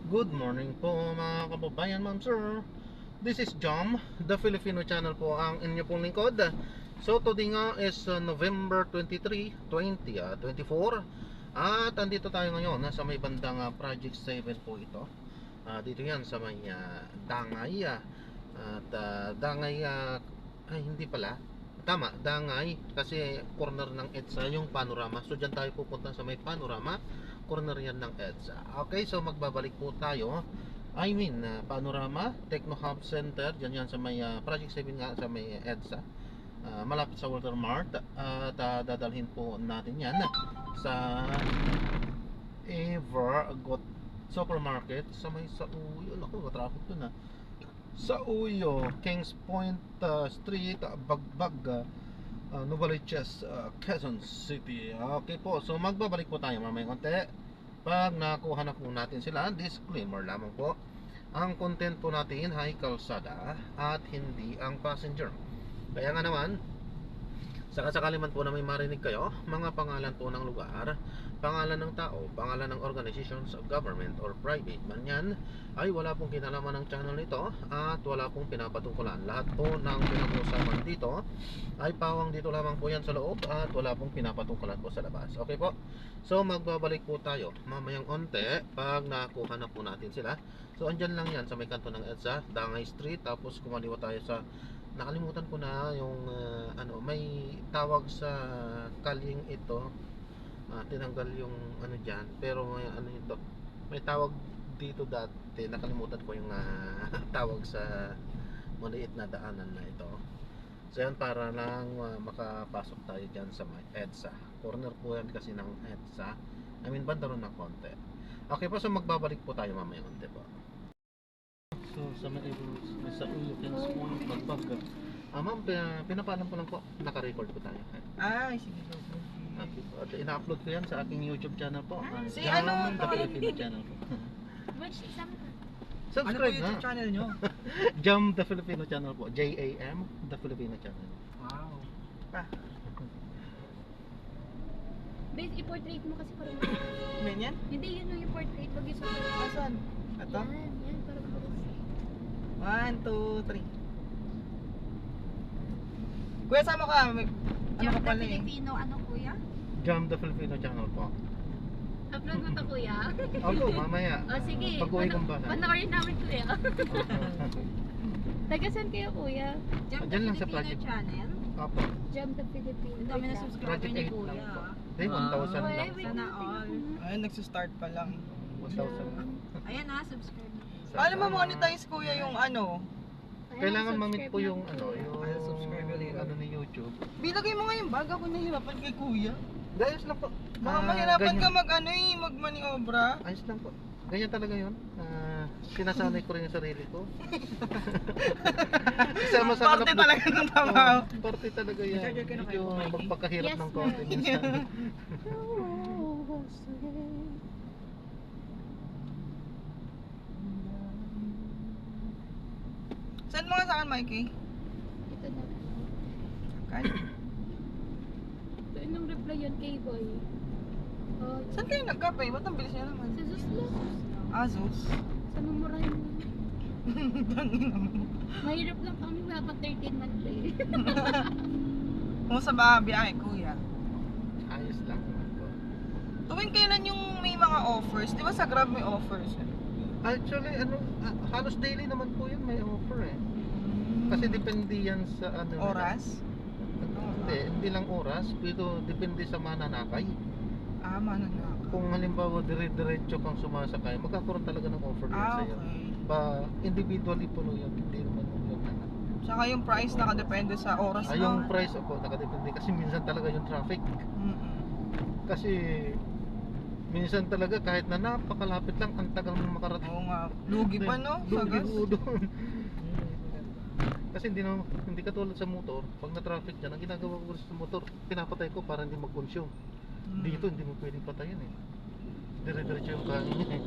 Good morning po mga kababayan, ma'am sir. This is Jom, the Filipino channel po ang inyo pong lingkod. So today nga is November 23, 2024. At andito tayo ngayon sa may bandang Project 7 po ito. Dito yan sa may Dangay. Dangay, ay hindi pala. Tama, Dangay kasi corner ng EDSA yung panorama. So dyan tayo pupunta sa may panorama. Corner yan ng EDSA. Okay, so magbabalik po tayo. Panorama Techno Hub Center. Dyan yan sa may Project 7 nga sa may EDSA. Malapit sa Walter Mart. At dadalhin po natin yan sa Evergot Supermarket sa may Sauyo. Naku, traffic dun Sauyo, Kings Point Street, Bagbag, Novaliches, Quezon City. Okay po, so magbabalik po tayo mamaya konti. Pag nakuha na po natin sila, disclaimer lamang po. Ang content po natin ay kalsada at hindi ang passenger. Kaya nga naman, sakasakali man po na may marinig kayo, mga pangalan po ng lugar, pangalan ng tao, pangalan ng organizations of government or private man yan, ay wala pong kinalaman ng channel nito at wala pong pinapatungkulan. Lahat po ng pinag-uusapan dito ay pawang dito lamang po yan sa loob at wala pong pinapatungkulan po sa labas. Okay po? So magbabalik po tayo mamayang onte pag nakuha na po natin sila. So andyan lang yan sa may kanto ng EDSA, Dangay Street, tapos kumaliwa tayo sa, nakalimutan ko na yung may tawag sa kalyeng ito. Tinanggal yung dyan, pero may ito, may tawag dito dati, nakalimutan ko yung tawag sa maliit na daanan na ito. So yan, para lang makapasok tayo dyan sa EDSA. Corner po yan kasi ng EDSA, banda ron ng konti. Okay po, so magbabalik po tayo mamaya konti po. So sa may Uyo, Kings Point, Bagbag. Ma'am, pinapaalam ko lang po, naka-record po tayo. Sige. Okay po. At ina-upload ko yan sa aking YouTube channel po. Si Jam, ano, the Filipino channel po. Which isang Ano po Subscribe yung na. YouTube channel nyo? Jam, the Filipino channel po. Jam, the Filipino channel. Wow. base i-portrait mo kasi parang Ganyan? hindi yun yung portrait, wag yung sa Asan? Ito? yan parang 1, 2, 3. Kuya, sama ka. Ano ka pala eh? Filipino, ano kuya? Jam, the Filipino channel po. Upload mo to kuya? Opo, mamaya. O sige, Pag-uwi kong bahay. panoorin namin kuya. Taga saan kayo kuya? Diyan lang sa project channel. Opo. Jam the Filipino. Ang dami na subscriber Project ni 8 Kuya. lang po. Hindi, 1,000 Uy, lang. wait, Sana tingnan all. ko. Ay, nagsistart pa lang. 1,000 lang. Ayan na, subscribe na. Paano ma-monetize kuya yung ano? Kailangan Ayan, mamit po subscribe yung lang kuya. Ay, subscribe ulit. ni YouTube. Bilagay mo nga yung bag, ako nahihirapan kay kuya. Ayos lang po. Baka mahirapan ka mag-maniobra. Ayos lang po. Ganyan talaga yun. Sinasanay ko rin yung sarili ko. Sama-sama Parte talaga ng trabaho. Parte talaga yan. Charger ka na Medyo kayo, Mikey? magpakahirap Yes, ng konti ma'am. minsan. Saan mo nga sa akin, Mikey? Ito na. Saan? Ito yung reply yun kay boy. Oh, Saan kayo nagkape? Ba't ang bilis niya naman? sa Zeus lang. Asus. Sa mumurahin mo. Mahirap lang kami, wala 13 month pay. Kung sa bahabi ay kuya. Ayos lang naman po. Tuwing kailan yung may mga offers? Di ba sa Grab may offers? Actually, halos daily naman po yun may offer eh. Kasi depende yan sa Oras? Hindi lang oras, pero depende sa mananakay. Manang na. Kung halimbawa dire-diretso kang sumasakay, magkakaroon talaga ng offer yan sa'yo. Okay. Individually po yun, hindi naman yung lahat. Tsaka yung price nakadepende sa oras, Yung no? price po nakadepende kasi minsan talaga yung traffic. Kasi minsan talaga kahit na napakalapit lang, ang tagal mo makarating. Oo nga. Lugi pa, no? Sa Lugi gas. po doon. Kasi hindi katulad sa motor, pag na-traffic dyan, ang ginagawa ko sa motor, pinapatay ko para hindi mag-consume. Dito hindi mo pwedeng patayin eh. Dire-diretso yung kanin niya eh.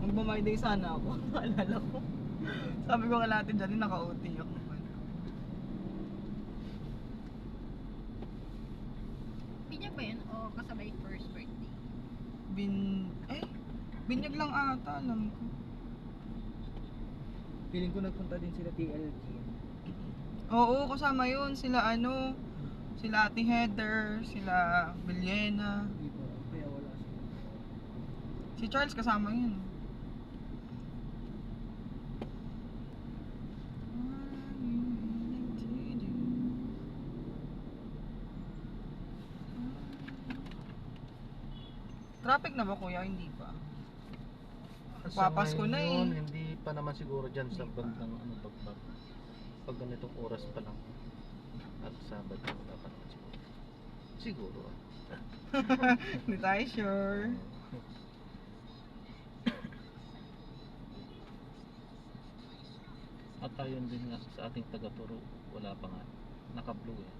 Magmamay day sana ako. Maalala ko. Sabi ko nga natin dyan, naka-OT ako. Oo, kasabay first birthday. Binyag lang ata, alam ko. Feeling ko nagpunta din sila TLG. Oo, kasama yun. Sila sila Ate Heather, sila Villena. Hindi pa. Kaya wala sila. Si Charles kasama yun. Traffic na ba kuya? Hindi pa. Sa Papasko na ngayon, eh. Hindi pa naman siguro dyan sa Hindi pa. bandang pag ganitong oras pa lang. At Sabado dapat naman siguro. Siguro ah. Hindi tayo sure. At tayo din nga sa ating taga-turo, wala pa nga. Naka-blue eh.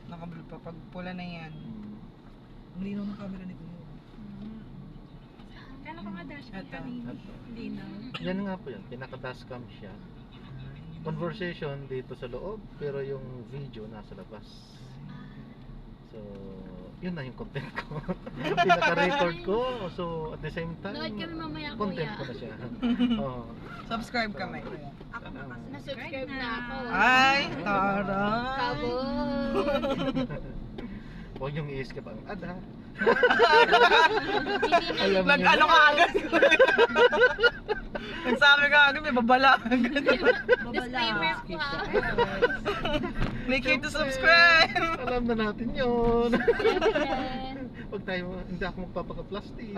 Nakablo pa. Pag pula na yan. Ang linaw ng camera ni Kuya. Kala ko nga dashcam Eto. kanina. Hindi na. Yan nga po yan, pinaka-dashcam siya. Conversation dito sa loob, pero yung video nasa labas. So, yun na yung content ko. Pinaka-record ko. So, at the same time, Nood kami mamaya, content kuya. ko na siya. Oo. Subscribe kami. Ako makasubscribe Na-subscribe na ako. Ay, taray. Kabon! Huwag yung i-skip ang ad ha. Hindi na. Nag-ano ka agad? Nagsabi ka agad, may babala agad. Disclaimer ko ha. Make sure to subscribe! Alam na natin yun. Siyempre. Huwag tayo, hindi ako magpapaka-plastic.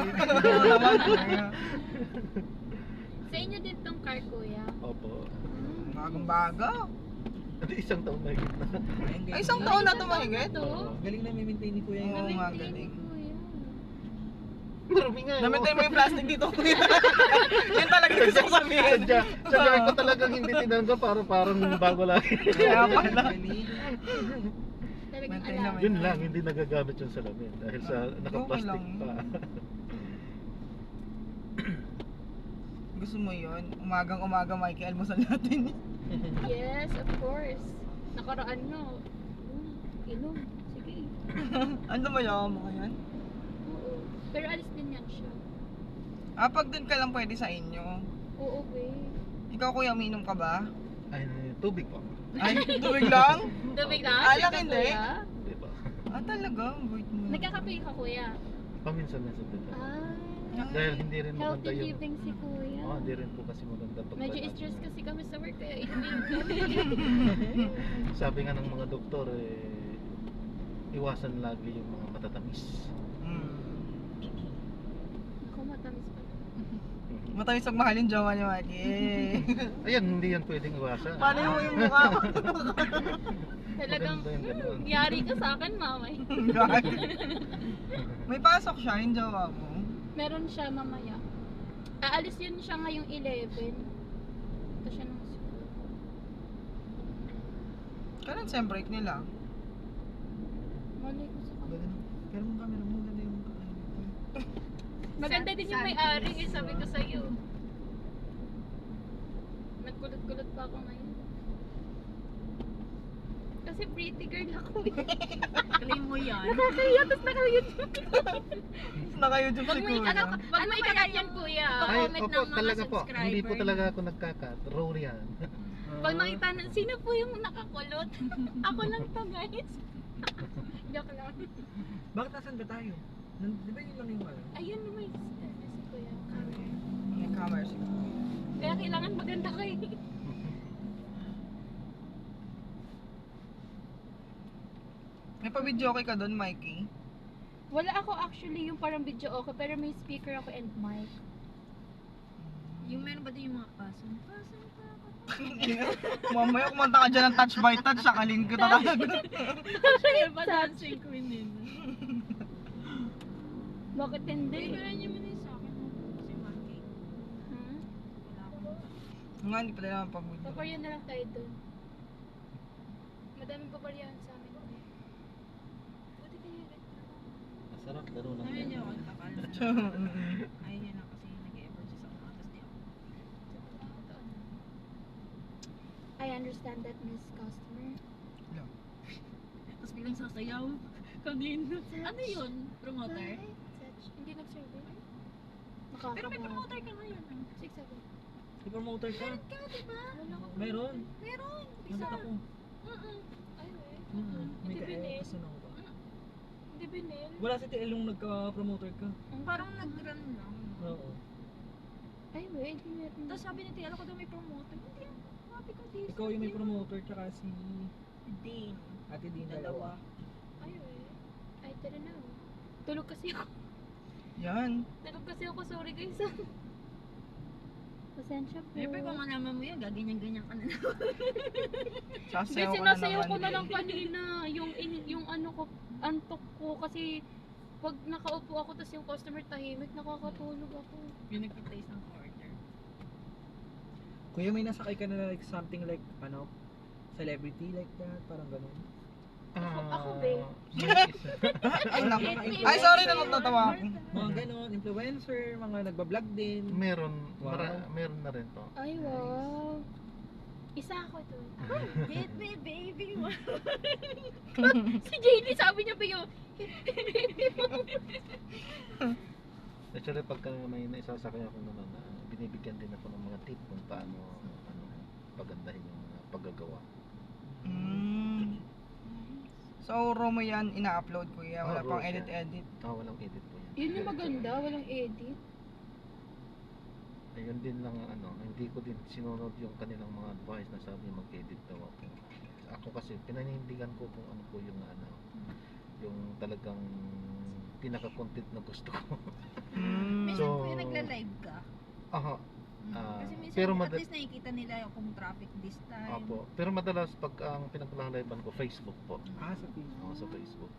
Sa inyo din tong car, kuya. Opo. Bagong bago. Hindi, isang taon na higit na. Ay, isang taon na ito mahigit. To? Galing na may-maintain ni Kuya Oo yung nga, Maintain galing. ni kuya. Marami nga. Namitay mo yung plastic dito, kuya. Yun talaga gusto ko sabihin. Sadya ko talagang hindi tinanggal parang bago lang. Kaya pala. Talagang Maintain alam. naman. Yun lang, hindi nagagamit yung salamin dahil sa naka-plastic Okay lang. pa. Gusto mo yun? Umagang-umaga, Mikey, almusal natin. Yes, of course. Nakaraan no. Inom. Sige. Ano ba yung mo yan? Oo. Pero alis din yan siya. Pag din ka lang pwede sa inyo. Oo, babe. Ikaw, kuya, uminom ka ba? Ay, tubig po. Ay, tubig lang? Tubig lang? Alak Sige, hindi. kuya. Hindi ba? Talaga? Wait mo. Nagkakape ka, kuya. Paminsan-minsan din. Ah. Dahil hindi rin maganda Healthy yung... living si kuya. Oh, hindi rin po kasi maganda pag Medyo stress kasi kami sa work kaya inom. Sabi nga ng mga doktor, iwasan lagi yung mga matatamis. Ako matamis pa. Matamis ang mahal yung jowa ni Mikey. Ayan, hindi yan pwedeng iwasan. Paano yung mukha ko? Talagang, Maganda yung ganun. yari ka sa akin, mamay. May pasok siya, yung jowa mo. Meron siya mamaya. Aalis yun siya ngayong 11. Ito siya ng school. Kailan sem break nila? Malay ko sa kanila. Pero yung camera mo, ganda yung Maganda din yung may-ari eh, sabi ko sa'yo. Nagkulot-kulot pa ako ngayon. Kasi pretty girl ako eh. Claim mo yan. Nakakahiya, tapos naka-YouTube. Naka-YouTube Wag si mo kuya. wag mo ikakat yan, kuya. Ay, Comment opo, ng mga talaga po. subscriber. Hindi po talaga ako nagkakat. Raw yan. Pag nakita na, sino po yung nakakulot? Ako lang to, guys. Joke lang. Bakit nasan ba tayo? Di ba yun lang yung ano? Ayun, may si kuya. May camera si kuya. Kaya kailangan maganda kayo. May pa-video okay ka doon, Mikey? Wala ako actually yung parang video okay, pero may speaker ako and mic. Yung meron ba din yung mga pasong? Pasong pa ako. Mamaya kumanta ka dyan ng touch by touch, sakalin ko talaga. Kaya ba dancing queen din? Bakit hindi? Bigyan niyo muna yung sa akin. Si Maki. Hmm? Wala akong Nga, hindi pala naman pag-video. Paparyan na lang tayo doon. Madaming paparyan sa amin. Buti kayo rin. Masarap, laro lang. Ayun niya ako nagkakal. Ayun niya na kasi nag-emergency sa mga tapos di ako. I understand that, Miss Customer. Tapos biglang sasayaw. Kanina. Ano yun? Promoter? Hindi nag-survey. Pero may promoter ka ngayon. 6-7. May promoter ka? Ka, diba? Meron. Meron. Nakita ko. Ay, wait. May Hindi binil. kasi na ba? Hindi binil. Wala si TL yung nagka-promoter ka. Parang nag-run lang. Oo. Ay, wait. Hindi meron. Tapos sabi ni Tia, ako daw may promoter. Hindi yan. Sabi ko, di. Ikaw yung may promoter tsaka si Dane. Ate Din Dalawa. Ay, wait. I didn't know. Tulog kasi ako. Yan. Tulog kasi ako. Sorry guys. Pasensya po. Siyempre kung malaman mo yun, gaganyan-ganyan ka na. Hindi, sinasayaw ko na lang kanina yung ano ko, antok ko kasi pag nakaupo ako tapos yung customer tahimik, nakakatulog ako. Yung nagpa-place ng order. Kuya, may nasakay ka na like something like ano, celebrity like that, parang ganun. Ako, be. Ay, naku. Ay, sorry na natawa ako. Mga ganun, influencer, mga nagbablog din. Meron, Wow. meron na rin to. Ay, wow. Isa ako doon. Hit me, baby. Si JD sabi niya pa yung Actually, pagka may naisasakay ako naman, binibigyan din ako ng mga tip kung paano pagandahin yung paggagawa. So, Romo yan, ina-upload ko yan. Wala Oh, pang Rose yan. edit-edit. Walang edit po yan. yun yung maganda, walang edit. Ayun din lang hindi ko din sinunod yung kanilang mga advice na sabi mag-edit daw ako. Ako kasi pinanindigan ko kung ano po yung yung talagang pinaka-content na gusto ko. Minsan So, kuya nagla-live ka. Aha. Kasi minsan pero at least nakikita nila kung traffic this time. Apo. Pero madalas pag ang pinaglalaiban ko Facebook po. Sa Facebook. Ako sa Facebook.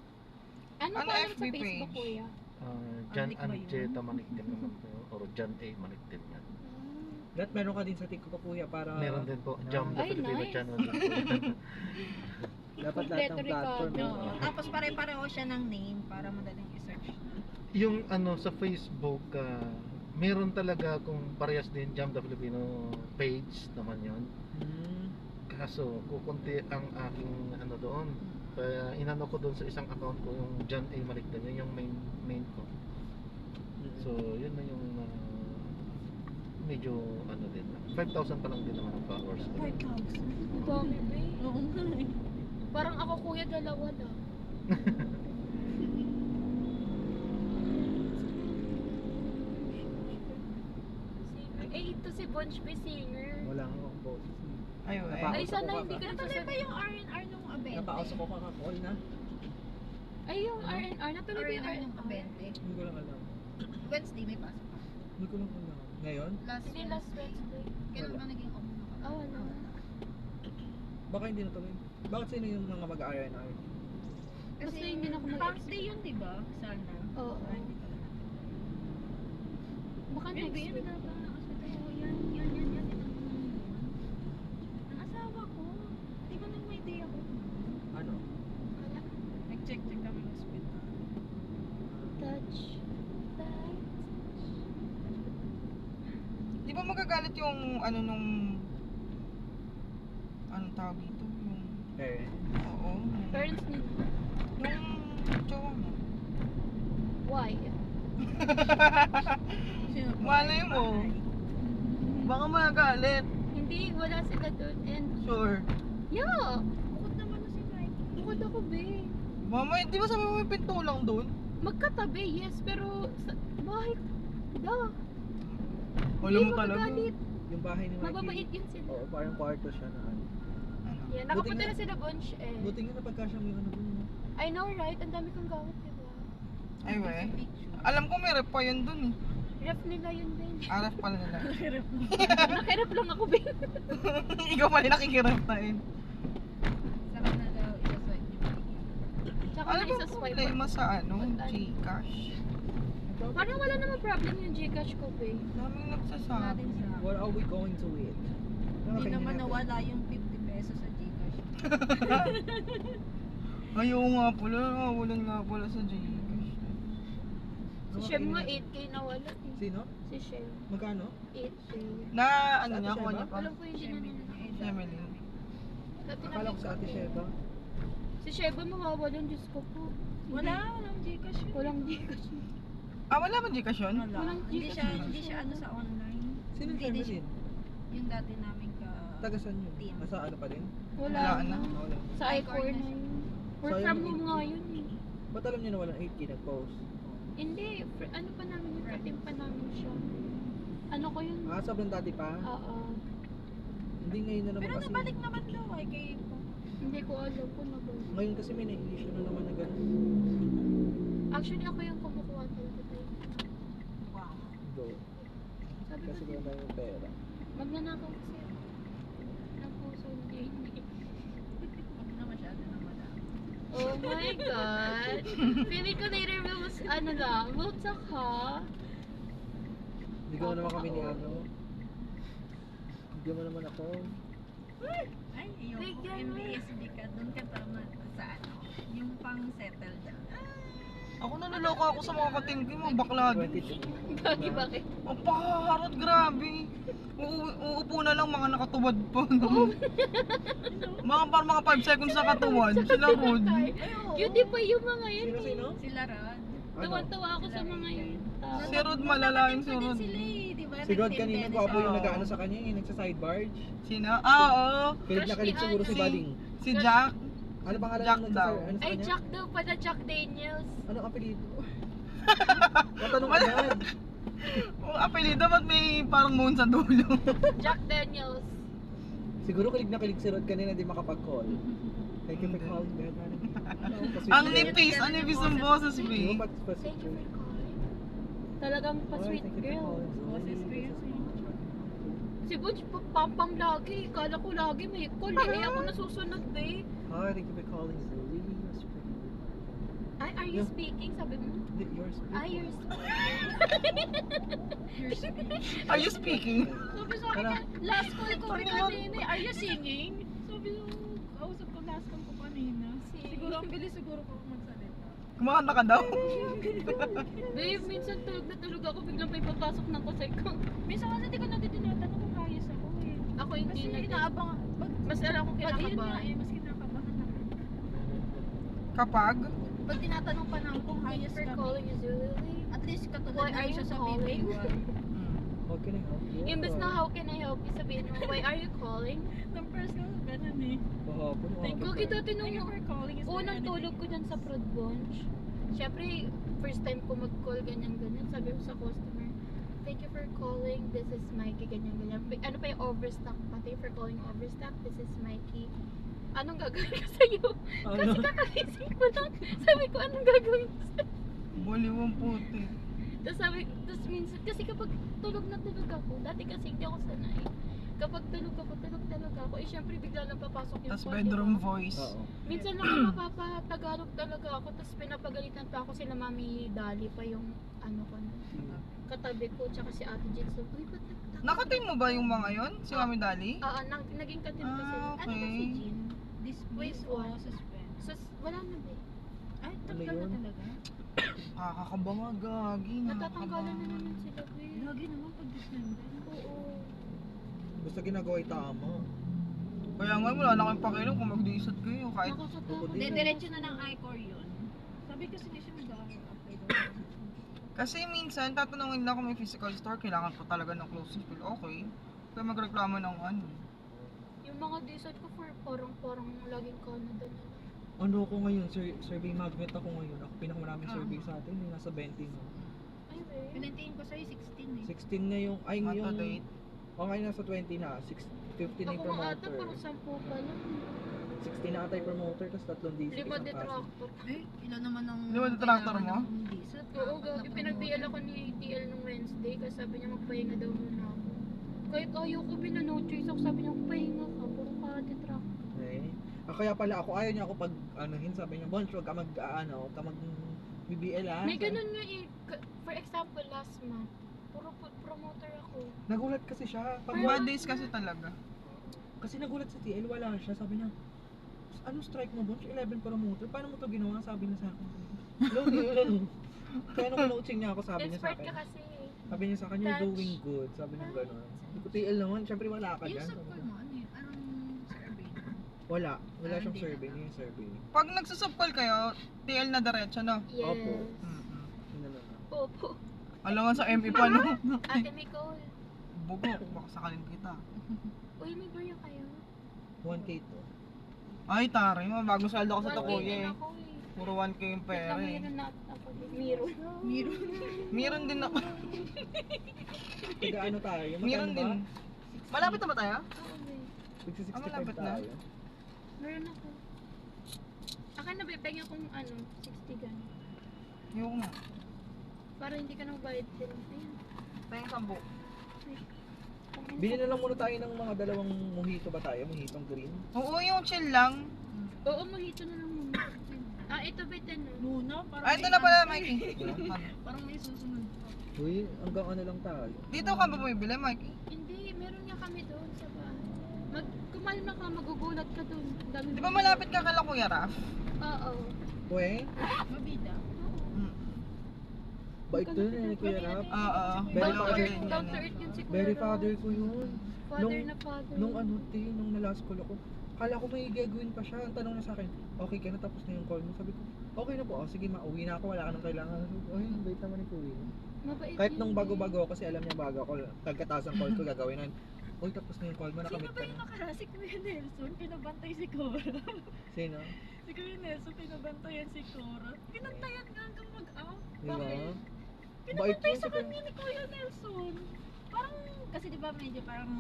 Ano Ano pa FB sa Facebook, page? kuya? Jan Public ba yun? Anjeta Maniktim naman po yun, or Jan A Maniktim yan. That meron ka din sa TikTok kuya para Meron din po. Jam the Ay, Filipino nice. channel din po. dapat lahat ng Kompleto, platform. Ricardo. Oo. Tapos pare-pareho siya ng name para madaling i-search. Yung sa Facebook, meron talaga kung parehas din Jam the Filipino page naman yon. Kaso kukunti ang aking doon. Kaya inano ko doon sa isang account ko yung Jan A Malikdan, yun yung main ko. So yun na yung medyo din. 5,000 pa lang din naman ang followers ko. 5,000. Ang dami, be. Oo nga eh. Parang ako, kuya, dalawa lang. Eh, ito si Bunch B. Singer. Wala kang akong boses. Ay, wala. Napakausap Ay, sana ko hindi ka. ka Natuloy nagsasabi. ba yung R&R nung Abente? Napakausap ko ka-call na. Ay, yung R&R. Natuloy ba yung R&R nung R&R? Abente? Hindi ko lang alam. Wednesday may pasok. Hindi ko lang alam. Ngayon? Last Hindi, last Wednesday. Kailan ba naging off na ka? Ah, wala. Baka hindi natuloy. Bakit sino yung mga mag-R&R? Basta hindi na ako Park day yun, di ba? Sana. Oo. Ah, hindi pala natin. Baka Yun, next ba yun? week. Oo, yan. Ang asawa ko. Di ba nang may day ako? Ano? Wala. Nag-check kami ng hospital. Touch. Di ba magagalit yung ano nung anong tawag dito? Yung, Eh. oo. Parents nila. Yung jowa mo. Why? Malay mo. Baka magagalit. Hindi, wala sila doon. And, Sure. yeah. Bukod naman na si Mike. Bukod ako, be. Mama, di ba sabi mo may pinto lang doon? Magkatabi, yes. Pero, sa bahay, Wala Hindi mo talaga. magagalit. Yung bahay ni Mikey. Mababait yun sila. Oo, parang kwarto siya na ano. Yeah, nakapunta Buti na sila Bunch eh. Buti nga napagkasya mo yung ano dun. no? I know, right? Ang dami kong gamit, diba? Ay, we. Alam ko may rep pa yun doon eh. Ref nila yun, Ben. Ref pala nila. Nakirap lang ako, Ben. Ikaw pala nakikirep na eh. Sarap na daw isa-swipe ni Mike. Tsaka Ano na ba isa swipe. problema sa ano? Gcash? Parang wala namang problem yung Gcash ko, Ben. Daming Natin nagsasabi. siya. What are we going to eat? Hindi naman nawala yung 50 pesos sa Gcash. Ayaw nga pala, nawawalan nga pala sa Gcash. Si Shem nga 8K nawala eh. Sino? Si Shem. Magkano? 8K. Na ano Sa niya, Ate kuha Sheba? niya pa. Alam ko yung ginano nila. Family. Dati Akala ko sa Ate Sheba. Si Sheba mawawalan, Diyos ko po. Walang Gcash yun. Walang Gcash. Wala ba Gcash yun? Wala. Walang Hindi Gcash. siya ano sa online. Sino Hindi yung din din? Yung dati namin Taga saan yun? Team. Nasa ano pa din? Wala Wala na. na. Wala. Sa I-core na yun. Work Sayang from yung home nga yun eh. Ba't alam niyo na walang 8K nag-post? Hindi, ano pa namin yung katim pa namin siya. Ano ko yun? Sobrang dati pa? Oo. Hindi ngayon na naman Pero kasi. nabalik naman daw ay kay Hindi ko alam kung na ba. Ngayon kasi may na-issue na naman na gano'n. Actually, ako yung kumukuha talaga tayo. Wow. Go. Sabi ko, Kasi wala yung pera. magnanakaw kasi ako. Ng puso hindi. Huwag na masyado na madami. Oh my God! Feeling ko later mas ano lang, bulsa ka. Hindi ko naman kami ni ano. Hindi mo naman ako. Ay, yung Bigyan mo. MBSD ka, doon ka tama sa ano, yung pang settle down. Ako naluloko ako sa mga katim ko, yung mga bakla din. 22. Bakit? Ang paharot, grabe. Uupo na lang mga nakatuwad pa. No? Parang mga 5 seconds nakatuwad. Sila Rod. Cutie pa yung mga yun Sino eh. sino? Sila Rod. Tuwan-tuwa ako sa mga yun. Si Rod malala yung si Rod. Sila eh, di ba? Si Rod kanina, gwapo yung Oo. nag-ano sa kanya, yung nagsa-side barge. Sino? Oo. Kilig na kilig siguro si Si- Bading. Si Jack. Ano pangalan Jack ng daw. ano sa Ay, kanya? Jack daw pala, Jack Daniels. Ano ang apelido? Matanong agad. Apelido, ba't may parang moon sa dulo? Jack Daniels. Siguro kilig na kilig si Rod kanina, di makapag-call. Thank you for calling, Dad. Ang nipis ng boses, Di B. mo pa Thank you for calling. Talagang pa-sweet girl. Boses ko yun. Si Butch, pampam lagi. Kala ko lagi may call eh. Ako nasusunod eh. Hi, thank you for calling Zoe. You're speaking. Ay, are you Yeah. speaking? Sabi mo. You're speaking. Ay, you're Are you speaking? Sabi sa Ano? akin, last call ko rin kanina, are you singing? Sabi ko, kausap ko last call ko kanina. Siguro ang bilis siguro ko magsalita. Kumakanta ka daw? Babe, minsan tulog na tulog ako. Biglang may papasok ng kusay ko. Minsan kasi di ko na tinatanong kung ayos ako eh. Ako hindi Kasi na. inaabang, Mas alam ko ayun nga kinakabahan. eh, mas kinakabahan ako. Kapag? Pag tinatanong pa namin kung Thank you ayos for kami, calling us Lily. at least Why katulad na are rin siya you sa calling? BB1. How can I help you? Imbes na how can I help you, sabihin mo, why are you calling? Ng personal, ganun eh. Kahapon, Gagi dati nung Thank you for calling. Is there unang anything- tulog ko dyan sa Prod Bunch. Siyempre, first time ko mag-call, ganyan-ganyan. Sabi ko sa customer, thank you for calling, this is Mikey, ganyan-ganyan. Ano pa yung overstock pa? Thank you for calling overstock, this is Mikey. Anong gagawin ko sa'yo? Kasi Ano? kakagising ko lang. Sabi ko, anong gagawin ko sa'yo? Baliw ang puti. Tapos minsan, kasi kapag tulog na tulog ako, dati kasi hindi ako sanay. Kapag tulog talaga ako. Eh, syempre bigla lang papasok yung Tapos call, bedroom diba? voice. Oo. Minsan lang mapapatagalog talaga ako, tapos pinapagalitan pa ako sila Mami Dali pa yung ano ko na. Katabi ko, tsaka si Ate Jin. So, uy, ba't nagtatapos? Nakatim mo ba yung mga yon? Si Mami Dali? Naging katim kasi. Ah, Ano ba si okay. Jean? Dismiss Wait, o what? suspend? So, wala na ba eh. Ay, Ano tanggal na yun? talaga. Nakakabanga, gagi. Natatanggalan na naman sila, babe. Lagi naman pag December. Oo. Basta ginagawa yung tama. Kaya nga, wala na kayong pakialam kung mag-disot kayo. Kahit Nakakatakot. Hindi. Diretso na ng I-core yun. Sabi kasi hindi siya mag-apply doon. Kasi minsan, tatanungin na kung may physical store, kailangan po talaga ng closing bill. Okay. Kaya magreklamo ng ano. Yung mga desert ko for parang laging Canada na lang. Ano ako ngayon? Survey magnet ako ngayon. Ako pinakamaraming Ah. survey sa atin. Yung nasa 20 na. Ay, babe. Pinantiin ko sa'yo 16 eh. 16 na yung... Ay, Not to yung... date. O ngayon nasa 20 na. 15 na yung Ako nga ata, promoter. parang 10 pa lang. 16 na ata yung promoter, tapos 3 diesel. 5 isang passenger. detractor. Eh, ilan naman ang... Ilan ang tractor mo? kailangan ng diesel? Oo, Apat na gagi. Pinag-DL ako ni TL nung Wednesday kasi sabi niya magpahinga daw muna ako. Kahit ayaw ko, no choice ako. Sabi niya magpahinga ka, puro ka detractor. Okay. Kaya pala ako, ayaw niya ako pag anuhin, sabi niya, Bonch, huwag ka mag, huwag ka mag BBL ah. May ganun nga eh. For example, last month, puro food promoter ako. Nagulat kasi siya. Pag Bad days kasi talaga. Kasi nagulat sa TL, wala siya. Sabi niya, ano strike mo, Bonch? 11 promoter. Paano mo to ginawa? Sabi niya sa akin. Hello. Kaya nung coaching niya ako, sabi niya sa Expert akin. ka kasi eh. Sabi niya sa akin, you're Touch. doing good. Sabi niya gano'n. Hindi ko TL naman, syempre wala ka Yung dyan. subcall mo, ano yun? Anong survey? Wala siyang hindi survey, na. hindi yung survey. Pag nagsusubcall kayo, TL na diretso, no? Yes. Opo. Mm-mm. Ano na. Opo. Alam nga sa ME pa, no? Ate Nicole. Bugok, baka sakalin kita. Uy, may barya kayo. 1K to. Ay, tari mo, bagong saldo ko sa 1K Takuya din eh. ako eh. Puro 1K yung pera eh. Meron na ako din. Meron. Meron din ako. Tiga ano tayo? Meron din. Malapit na ba tayo? Oo, may. Magsi 65 malapit na. tayo. Meron ako. Akin na bibigyan akong 60 gano'n. Yung nga. Para hindi ka nang bayad din. Ayan. Tayong sambo. Bili na lang muna tayo ng mga dalawang mojito ba tayo? Mojitong green. Oo, yung chill lang. Oo, mahito na lang muna. Ito ba ito no? Luna, parang Ay, ito na pala, Mikey. Parang may susunod pa. Uy, hanggang ano lang tayo. Dito ka ba bumibili, Mikey? Hindi, meron nga kami doon sa bahay. Kumalma ka, magugulat ka doon. Ang dami Di ba malapit ka kala Kuya Raf? Oo. Uy, Mabida. bait to yun eh, Kuya Rap. Oo. Very Down to father. earth, down to earth yun si Kuya Very Rob. father ko yun. Father na father. Nung ano, nung na-last call ako, kala ko may gagawin pa siya. Ang tanong na sa akin, okay ka na, tapos na yung call mo. Sabi ko, okay na po. Oh, sige, mauwi na ako. Wala ka nang kailangan. Ay, bait naman ni Kuya. Mabait Kahit yun nung eh. bago-bago ako, kasi alam niya bago ako, pagkataas ng call ko, gagawin na. Uy, tapos na yung call mo, Sino nakamit ba ka yung na. nakarasi Kuya Nelson? Pinabantay si Cora. Sino? Si Kuya Nelson, pinabantayan si Cora. Pinantayan nga hanggang mag-out. Diba? Bakit? Bait Pinabantay yun sa si kanya ni Kuya Nelson. Parang, kasi di ba medyo parang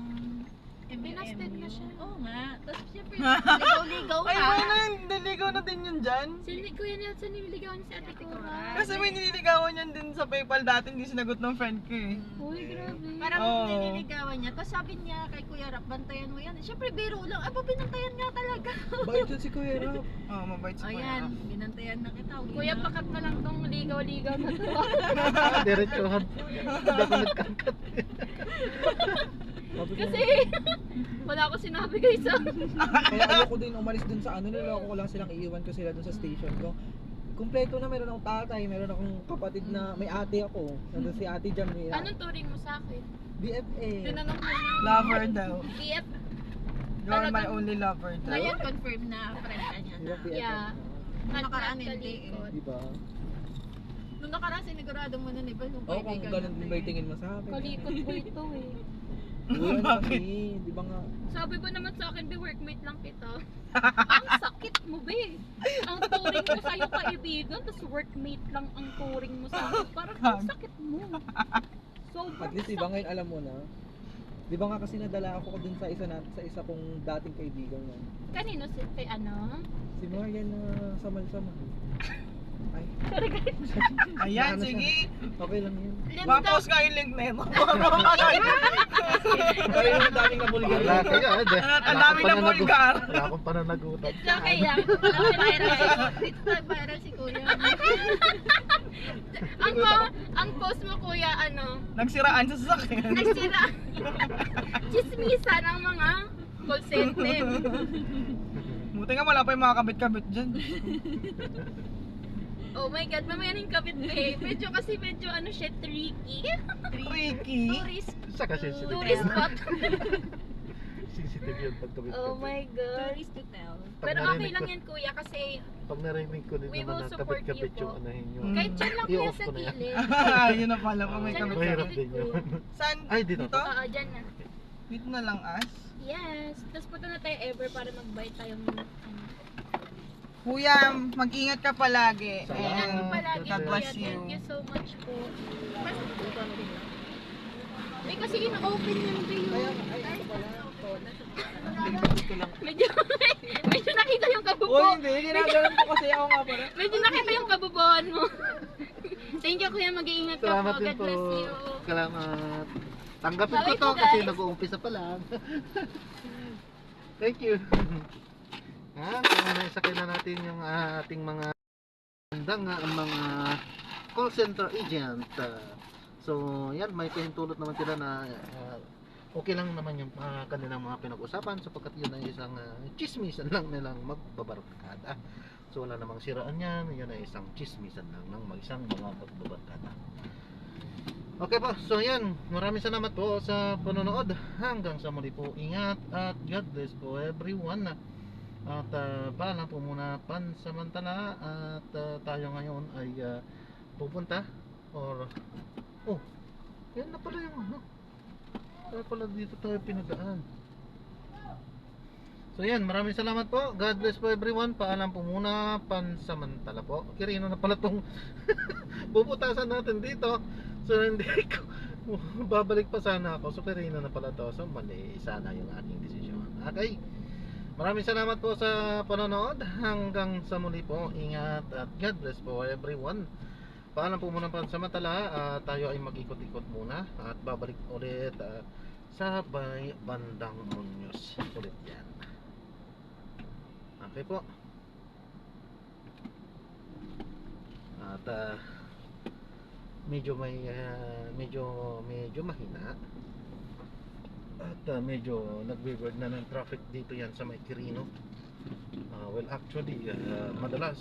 Binasted na siya. Oo nga. Tapos syempre, ligaw-ligaw Ay, na. wala na, niligaw na din yun dyan. Si Kuya Nelson nililigawan si Ate Cora. Kasi may nililigawan yan din sa PayPal dati, hindi sinagot ng friend ko eh. Uy, grabe. Parang Oo. nililigawan niya. Tapos sabi niya kay Kuya Rap, bantayan mo yan. Syempre, biro lang. Aba, binantayan nga talaga. Bait yun si Kuya Rap. Oo, mabait si Kuya Ayan, Raf. binantayan na kita. Uwi Kuya, na. pakat na lang tong ligaw-ligaw na to. Diretsuhan. Hindi ako nagkangkat. Sabi ko, Kasi, wala ko sinabi guys ah. kaya ayoko din umalis dun sa ano, niloko ko lang silang iiwan ko sila dun sa station ko. Kumpleto na, meron akong tatay, meron akong kapatid na may ate ako. Nandun si Ate Jamila. Anong turing mo sa akin? BFA. Tinanong mo na. Lover daw. BF? You're my Talagang- only lover daw. Ngayon, confirm na friend ka niya Di na. ba BFF? Yeah. Nung nakaraan, At hindi eh. talikod. Diba? Nung nakaraan, sinigurado mo nun, iba yung Oo, kung ganun din ba yung tingin mo sa akin? Kalikot ko ito eh. Uy, ano kasi, di ba nga? Sabi ba naman sa akin, be workmate lang kita. Ang sakit mo, be. Ang turing mo sa'yo kaibigan, tapos workmate lang ang turing mo sa akin. Parang ang sakit mo. Sobrang At least, di ba ngayon alam mo na? Di ba nga kasi nadala ako dun sa isa kong dating kaibigan mo. Kanino si, kay ano? Si Marian na samal-samal. Ay, Sorry guys. Ayan, Ano siya? sige. okay lang yun. Let's Mapos stop. ka yung link na yun. Ay, yung daming nabulgar. Wala kaya. Ang daming na vulgar. Wala akong pananagutan. It's okay lang. Alam mo, viral si Dito tayo viral si Kuya. Ang post mo kuya, ano, Nagsiraan sa sasakyan. nagsira. Chismisa ng mga call center. Buti nga wala pa yung mga kabit-kabit dyan. Oh my god, mamaya ng kabit eh. Medyo ano siya, tricky. Tricky. Tourist, Isa ka sensitive. tourist spot. Sensitive yun pag tumit. Oh my god. Stories to tell. Pero okay lang yan kuya kasi Pag narinig ko din We naman will na support kabit-kabit you yung po. anahin nyo. Mm. kahit dyan lang kuya I-off sa ko na yan. gilid. Yun na pala pa may Dyan kabit. sa Mahirap gilid din yun. kuya. Saan? Ay, dito. Oo, dyan na. Dito na lang as. Yes. Tapos punta na tayo ever para mag-buy tayong ano. Kuya, mag-ingat ka palagi. Salamat. Ingat And mo palagi God kuya. bless you. Thank you so much po. May kasi in-open yung video. Ay, ito pala. Medyo nakita yung Uy, kabubuan. hindi. Ginagalan ko kasi ako nga pala. Medyo nakita yung kabubuan mo. Thank you kuya, mag-iingat ka Salamat po. din God po. bless you. Salamat. Tanggapin ko Bye to po, kasi guys. nag-uumpisa pa lang. Thank you. So naisakay na natin yung ating mga handang mga call center agent. So yan, may pahintulot naman sila na okay lang naman yung kanilang mga pinag-usapan sapagkat yun ay isang chismisan lang nilang magbabarkada. So wala namang siraan yan, yun ay isang chismisan lang ng isang mga magbabarkada. Okay po, so yan, maraming salamat po sa panonood. Hanggang sa muli po, ingat at God bless po everyone. At paalam po muna pansamantala. At tayo ngayon ay pupunta or yan na pala yung kaya pala dito tayo pinadaan. So yan, maraming salamat po. God bless po everyone. Paalam po muna pansamantala po. Kirino na pala tong puputasan natin dito. So hindi ko babalik pa sana ako. So Kirino na pala to. So mali sana yung aking desisyon. Okay. Maraming salamat po sa panonood. Hanggang sa muli po. Ingat at God bless po everyone. Paalam po muna pansamantala. Tayo ay mag-ikot-ikot muna at babalik ulit sa bandang Muñoz ulit yan. Okay po. At medyo may medyo mahina. At medyo nagbe-bird na ng traffic dito yan sa may Quirino. Well actually madalas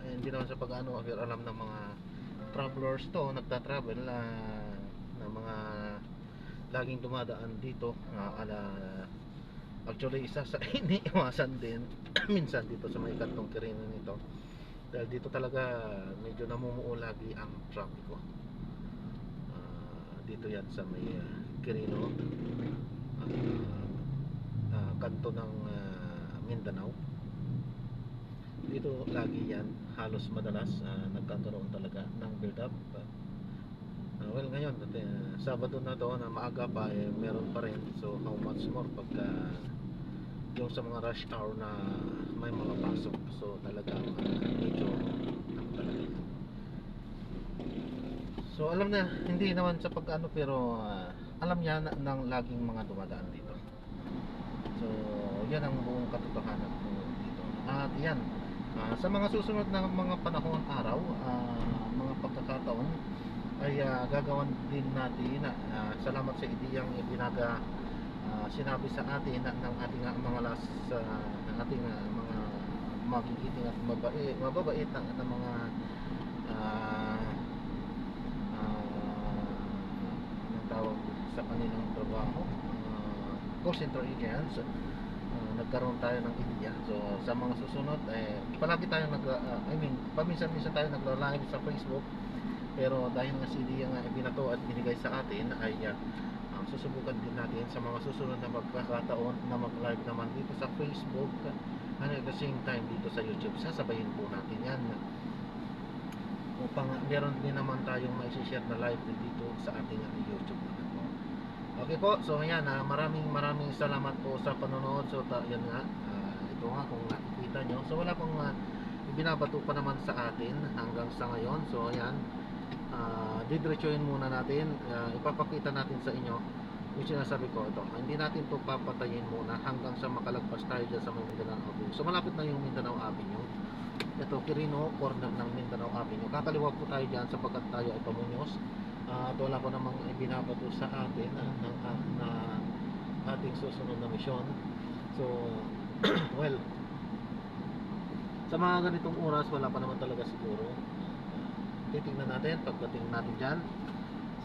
hindi naman sa pag-ano alam ng mga travelers to nagta-travel na mga laging dumadaan dito actually isa sa iniiwasan din minsan dito sa may kantong Quirino nito dahil dito talaga medyo namumuo lagi ang trapiko dito yan sa may Quirino kanto ng Mindanao dito lagi yan halos madalas nagkakaroon talaga ng build up well ngayon Sabado na to na maaga pa meron pa rin so how much more pagka yung sa mga rush hour na may mga pasok so talagang medyo talaga yan. So alam na hindi naman sa pag-ano pero alam niya ng laging mga dumadaan dito so yan ang buong katotohanan dito at yan sa mga susunod na mga panahon araw mga pagkakataon ay gagawan din natin salamat sa ideyang ibinaga sinabi sa atin ng ating mga ng ating mga magigiting at mababait na mga anong tawag sa kanilang trabaho call center agents nagkaroon tayo ng ideya so sa mga susunod palagi tayo paminsan-minsan tayo nagla-live sa Facebook pero dahil nga si Dia nga binato at binigay sa atin ay susubukan din natin sa mga susunod na magkakataon na mag-live naman dito sa Facebook and at the same time dito sa YouTube sasabayin po natin yan upang meron din naman tayong mai-share na live dito sa ating YouTube naman po. Okay po, so yan maraming salamat po sa panonood so yan nga ito nga kung nakikita nyo so wala pong ibinabato pa naman sa atin hanggang sa ngayon so yan didiretsuhin muna natin ipapakita natin sa inyo yung sinasabi ko ito hindi natin to papatayin muna hanggang sa makalagpas tayo dyan sa Mindanao Avenue so malapit na yung Mindanao Avenue ito Quirino corner ng Mindanao Avenue kakaliwa po tayo dyan sapagkat tayo ay pamunyos at wala pa namang ibinabato sa atin na ating susunod na misyon so well sa mga ganitong oras wala pa naman talaga siguro titingnan natin pagdating natin dyan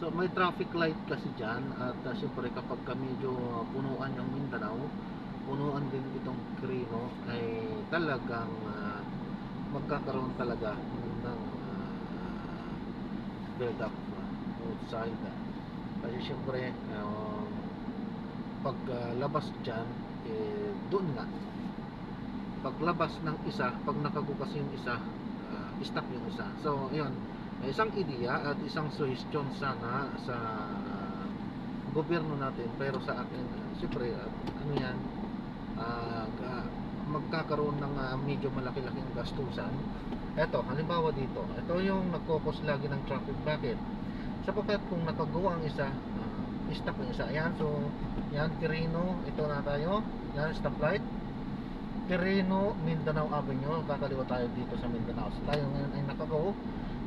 so may traffic light kasi dyan at syempre kapag medyo punuan yung Mindanao punuan din itong Quirino ay talagang magkakaroon talaga ng build up outside kasi syempre pag labas dyan doon nga paglabas ng isa pag nakagugas yung isa stop yung isa so yun isang ideya at isang suggestion sana sa gobyerno natin pero sa akin siyempre ano yan magkakaroon ng medyo malaki-laking gastusan eto halimbawa dito ito yung nagkokos lagi ng traffic bakit sapagkat kung nakagawa ang isa stop yung isa ayan so yan Quirino ito na tayo yan stoplight Quirino Mindanao Avenue kakaliwa tayo dito sa Mindanao so tayo ngayon ay nakagawa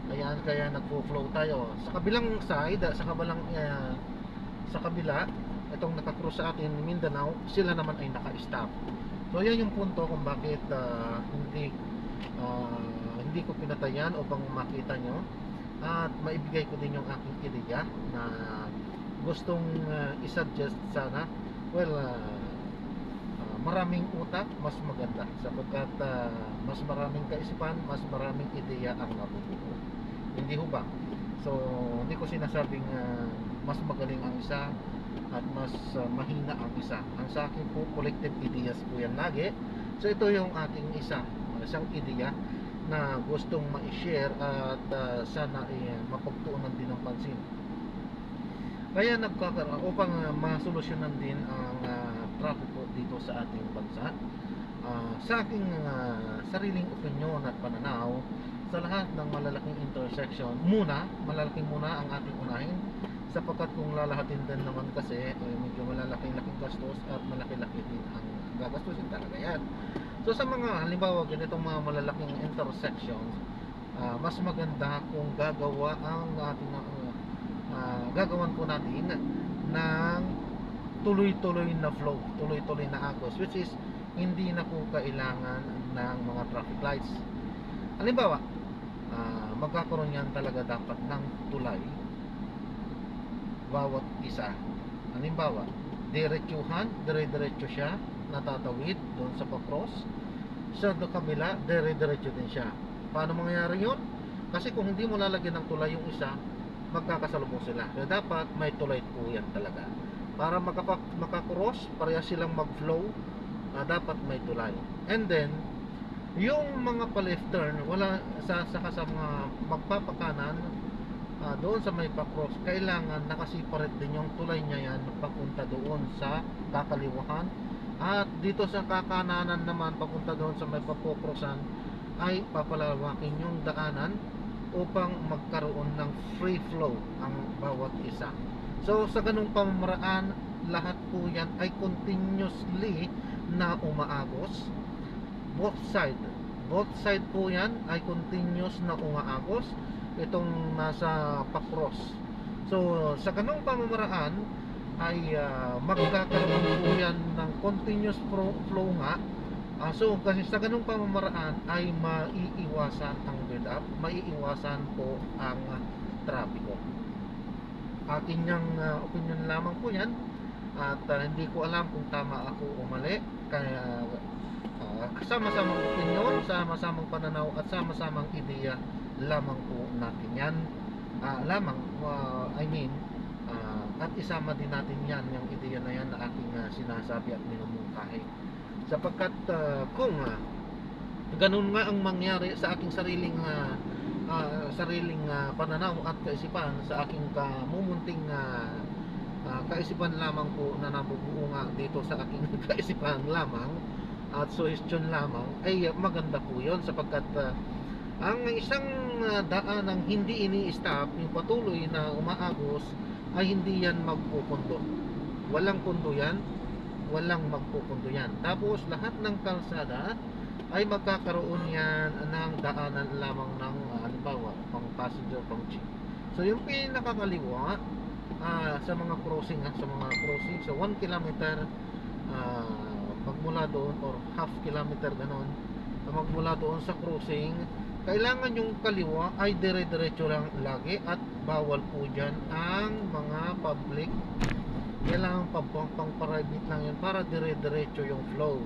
ayan kaya nagfo-flow tayo sa kabilang side sa kabila itong nakakross sa atin Mindanao sila naman ay naka-stop so yan yung punto kung bakit hindi ko pinatayan upang makita nyo at maibigay ko din yung aking ideya na gustong isuggest sana well maraming utak, mas maganda sapagkat mas maraming kaisipan, mas maraming ideya ang nabubuo. Hindi ho ba? So, hindi ko sinasabing mas magaling ang isa at mas mahina ang isa. Ang sa akin po, collective ideas po yan lagi. So, ito yung aking isang ideya na gustong ma-share at sana mapagtuunan din ng pansin. Kaya nagkakaroon upang masolusyonan din ang trapiko dito sa ating bansa. Sa aking sariling opinyon at pananaw, sa lahat ng malalaking intersection, malalaki muna ang ating unahin, sapagkat kung lalahatin din naman kasi medyo malalaking gastos at malaki-laki din ang gagastusin talaga yan. So sa mga halimbawa ganitong mga malalaking intersections, mas maganda kung gagawa ang ating gagawan po natin ng tuloy-tuloy na flow, tuloy-tuloy na agos, which is hindi na po kailangan ng mga traffic lights. Halimbawa, magkakaroon yan talaga dapat ng tulay bawat isa. Halimbawa, dire-diretso siya, natatawid doon sa pa-cross. Sa kabila, dire-diretso din siya. Paano mangyayari yun? Kasi kung hindi mo lalagyan ng tulay yung isa, magkakasalubong sila. Kaya dapat may tulay po yan talaga. Para makakross, pareha silang mag-flow, dapat may tulay. And then, yung mga pa-left turn, wala sa mga magpapakanan, doon sa may pa-cross, kailangan nakasiparate din yung tulay niya yan papunta doon sa kakaliwahan. At dito sa kakananan naman, papunta doon sa may papokrossan, ay papalawakin yung daanan upang magkaroon ng free flow ang bawat isa. So sa ganung pamamaraan, lahat po yan ay continuously na umaagos. Both side po yan ay continuous na umaagos itong nasa pa-cross. So sa ganung pamamaraan ay magkakaroon po yan ng continuous flow nga. So kasi sa ganung pamamaraan ay maiiwasan ang build-up, maiiwasan po ang trapiko. Aking opinion lamang po yan, at hindi ko alam kung tama ako o mali. Kaya sama-samang opinion, sama-samang pananaw at sama-samang ideya lamang po natin yan. At isama din natin yan, yung ideya na yan na aking sinasabi at minumungkahi. Sapagkat kung ganun nga ang mangyari sa aking sariling pananaw at kaisipan, sa aking mumunting kaisipan lamang po na nabubuo nga dito sa aking kaisipan lamang at suggestion lamang, ay maganda po yun sapagkat ang isang daan ng hindi ini-stop, yung patuloy na umaagos, ay hindi yan magpupundo. Walang pundo yan, walang magpupundo yan. Tapos lahat ng kalsada ay magkakaroon yan ng daanan lamang ng halimbawa pang passenger, pang jeep. So yung pinakakaliwa sa mga crossing, so 1 kilometer magmula doon or half kilometer ganon, magmula doon sa crossing, kailangan yung kaliwa ay dire-diretso lang lagi at bawal po dyan ang mga public. Kailangan pang-private lang yan para dire-diretso yung flow.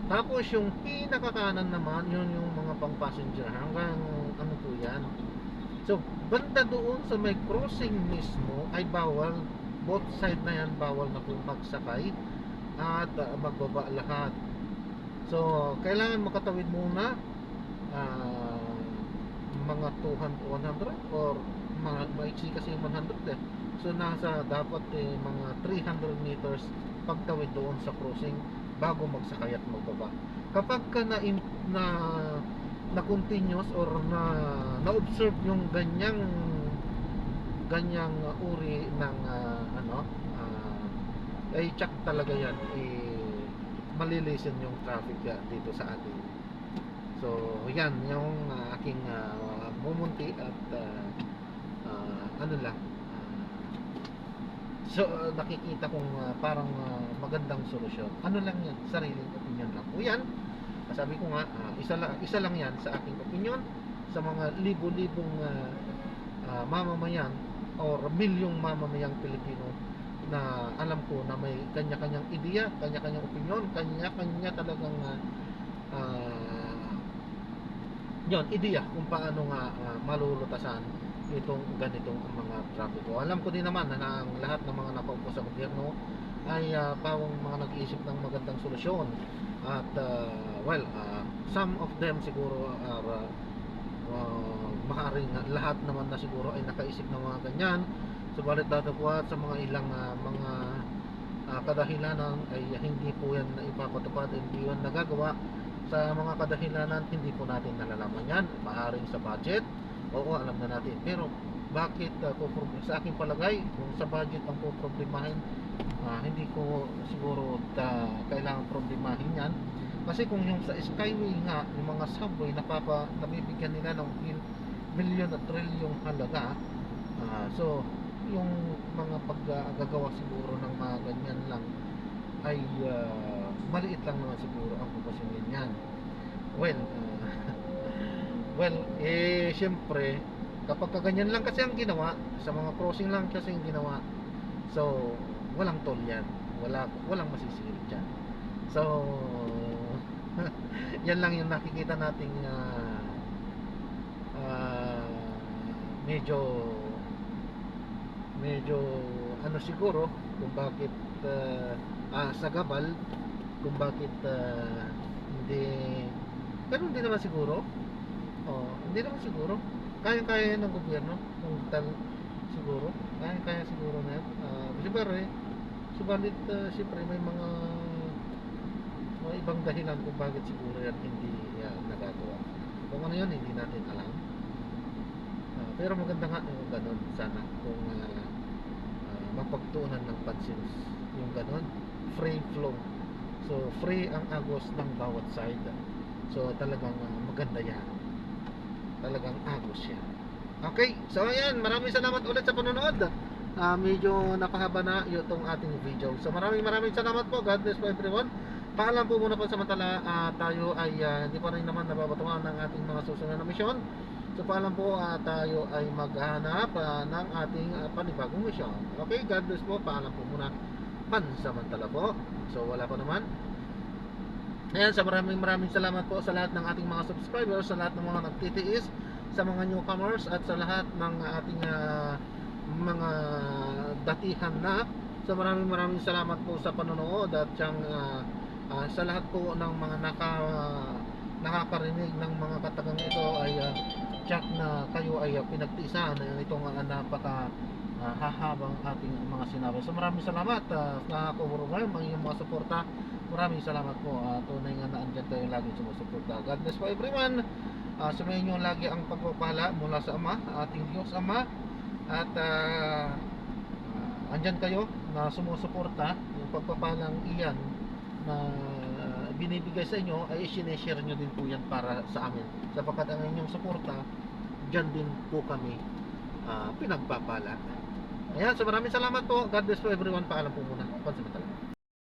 Tapos yung pinakakanan naman, yun yung mga pang-passenger hanggang ano po yan. So banda doon sa may crossing mismo ay bawal, both side na yan bawal na po magsakay at magbaba lahat. So kailangan makatawid muna mga 200 or mga maiksi kasi 100 so nasa dapat mga 300 meters pagtawid doon sa crossing bago magsakay at magbaba. Kapag ka na continuous or na-observe yung ganyang uri ng ay check talaga yan, malilisen yung traffic dito sa atin. So yan yung aking mumunti at so nakikita kong parang magandang solusyon. Ano lang yan, sariling opinion lang po yan. Sabi ko nga, isa lang yan sa aking opinion sa mga libo-libong mamamayan or milyong mamamayang Pilipino na alam ko na may kanya-kanyang ideya, kanya-kanyang opinion, kanya-kanya talagang yun, ideya kung paano nga malulutasan itong ganitong mga trapiko. Alam ko din naman na ang lahat ng mga nakaupo sa gobyerno ay pawang mga nag-iisip ng magandang solusyon at some of them siguro are maaaring lahat naman na siguro ay nakaisip ng mga ganyan, subalit datapwat sa mga ilang mga kadahilanan ay hindi po yan ipapatupad, hindi yan nagagawa. Sa mga kadahilanan hindi po natin nalalaman yan, maaaring sa budget, oo, alam na natin, pero bakit sa aking palagay kung sa budget ang poproblemahin, hindi ko siguro kailangan problemahin yan. Kasi kung yung sa Skyway nga, yung mga subway nabibigyan nila ng milyon at trilyong halaga, so yung mga paggagawa siguro ng mga ganyan lang ay maliit lang naman siguro ang pupusingin yan. Siyempre kapag kaganyan lang kasi ang ginawa, sa mga crossing lang kasi ang ginawa, so walang toll yan, walang masisingil dyan. So yan lang yung nakikita nating medyo ano siguro kung bakit sa gabal, kung bakit hindi, pero hindi naman siguro, hindi naman siguro kaya ng gobyerno siguro, kaya siguro na yan. Subalit siyempre may mga ibang dahilan kung bakit siguro yan hindi nagagawa. Kung ano yun, hindi natin alam. Pero maganda nga yung ganun sana kung mapagtuunan ng pansin yung ganun, free flow. So free ang agos ng bawat side. So talagang maganda yan. Talagang agos yan. Okay, so ayan, maraming salamat ulit sa panonood. Medyo napahaba na itong ating video. So maraming salamat po. God bless po everyone. Paalam po muna po samantala, tayo ay hindi pa rin naman nababatungan ng ating mga susunod na misyon. So paalam po, tayo ay maghanap ng ating panibagong misyon. Okay, God bless po. Paalam po muna pansamantala po. So wala pa naman. Ayan, so maraming salamat po sa lahat ng ating mga subscribers, sa lahat ng mga nagtitiis, sa mga newcomers at sa lahat ng ating mga datihan na. So maraming salamat po sa panonood at sa lahat po ng mga nakakarinig ng mga katagang ito ay check na kayo ay pinagtiisan itong hahabang ating mga sinabi. So maraming salamat sa mga mga suporta. Maraming salamat po. Tunay nga na andyan kayo lagi sumusuporta. God bless po everyone. Sumayin nyo lagi ang pagpapala mula sa Ama, ating Diyos Ama, at andyan kayo na sumusuporta. Yung pagpapalang iyan na binibigay sa inyo ay sineshare nyo din po yan para sa amin, sapagkat ang inyong suporta dyan din po kami pinagpapala. Ayan, so maraming salamat po. God bless po everyone. Paalam po muna. Pansamantala.